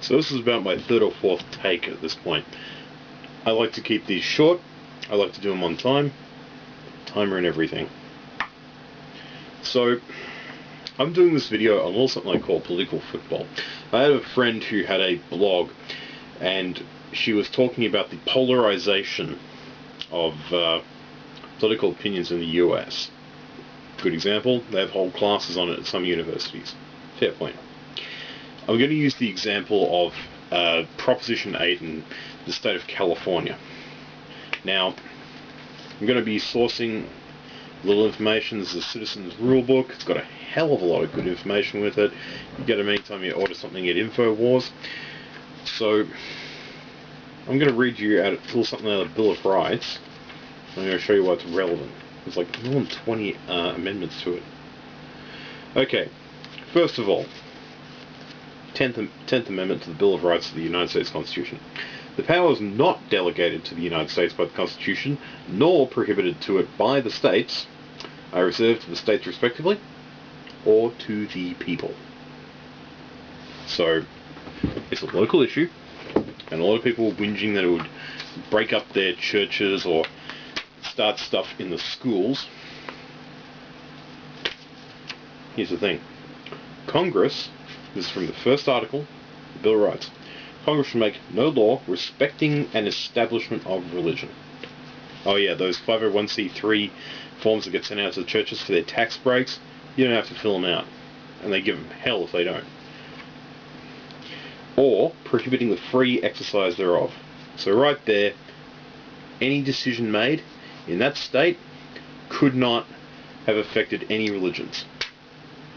So this is about my third or fourth take at this point. I like to keep these short. I like to do them on time. Timer and everything. So, I'm doing this video on a little something I call political football. I had a friend who had a blog, and she was talking about the polarization of political opinions in the US. Good example, they have whole classes on it at some universities. Fair point. I'm going to use the example of Proposition 8 in the state of California. Now, I'm going to be sourcing little information. This is a Citizen's Rulebook. It's got a hell of a lot of good information with it. You get it anytime you order something at InfoWars. So, I'm going to read you out a little something out of the Bill of Rights. I'm going to show you why it's relevant. There's like more than 20 amendments to it. Okay, first of all, 10th Amendment to the Bill of Rights of the United States Constitution. The powers not delegated to the United States by the Constitution, nor prohibited to it by the states, are reserved to the states respectively, or to the people. So, it's a local issue, and a lot of people were whinging that it would break up their churches or start stuff in the schools. Here's the thing. Congress, this is from the first article of the Bill of Rights, Congress shall make no law respecting an establishment of religion. Oh yeah, those 501c3 forms that get sent out to the churches for their tax breaks, you don't have to fill them out. And they give them hell if they don't. Or prohibiting the free exercise thereof. So right there, any decision made in that state could not have affected any religions.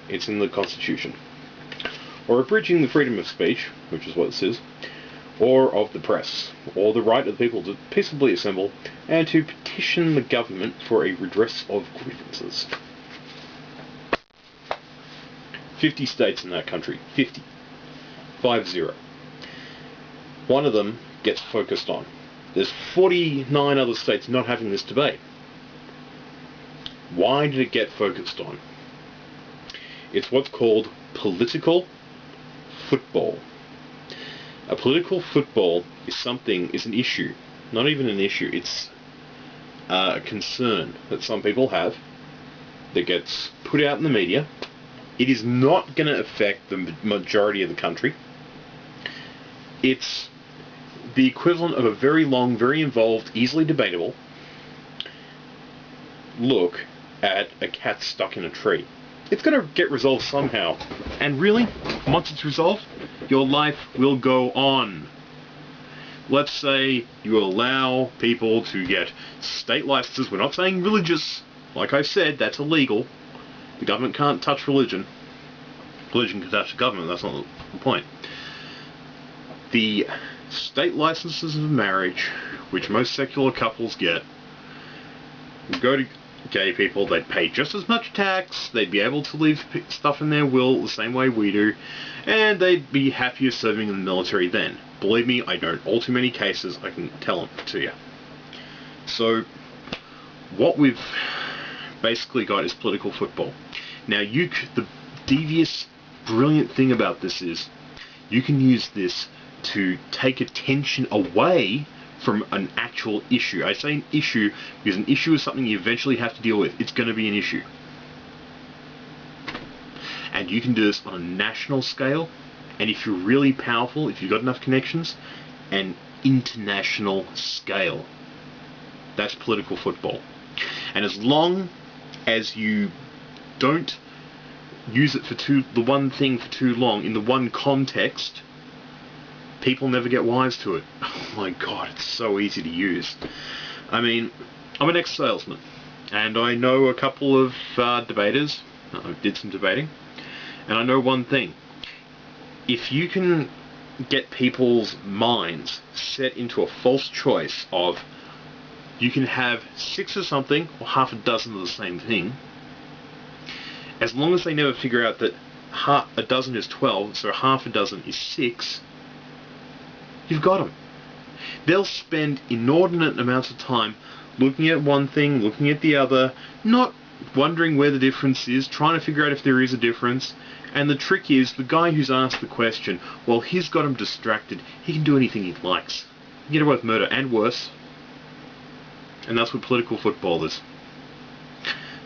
It's in the Constitution. Or abridging the freedom of speech, which is what this is, or of the press, or the right of the people to peaceably assemble and to petition the government for a redress of grievances. 50 states in that country. 50. 50. One of them gets focused on. There's 49 other states not having this debate. Why did it get focused on? It's what's called political football. A political football is an issue. Not even an issue, it's a concern that some people have that gets put out in the media. It is not going to affect the majority of the country. It's the equivalent of a very long, very involved, easily debatable look at a cat stuck in a tree. It's going to get resolved somehow. And really, once it's resolved, your life will go on. Let's say you allow people to get state licenses. We're not saying religious. Like I said, that's illegal. The government can't touch religion. Religion can touch the government. That's not the point. The state licenses of marriage, which most secular couples get, go to gay people. They'd pay just as much tax, they'd be able to leave stuff in their will the same way we do, and they'd be happier serving in the military then. Believe me, I know all too many cases, I can tell them to you. So, what we've basically got is political football. Now, the devious, brilliant thing about this is, you can use this to take attention away from an actual issue. I say an issue because an issue is something you eventually have to deal with. It's going to be an issue. And you can do this on a national scale, and if you're really powerful, if you've got enough connections, an international scale. That's political football. And as long as you don't use it for the one thing for too long, in the one context, people never get wise to it. Oh my god, it's so easy to use. I mean, I'm an ex-salesman, and I know a couple of debaters. I did some debating, and I know one thing. If you can get people's minds set into a false choice of you can have 6 of something or half a dozen of the same thing, as long as they never figure out that half a dozen is 12, so half a dozen is 6, you've got them. They'll spend inordinate amounts of time looking at one thing, looking at the other, not wondering where the difference is, trying to figure out if there is a difference, And the trick is, the guy who's asked the question, well, he's got him distracted. He can do anything he likes. He can do both murder and worse. And that's what political football is.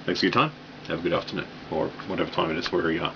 Thanks for your time. Have a good afternoon. Or whatever time it is, wherever you are.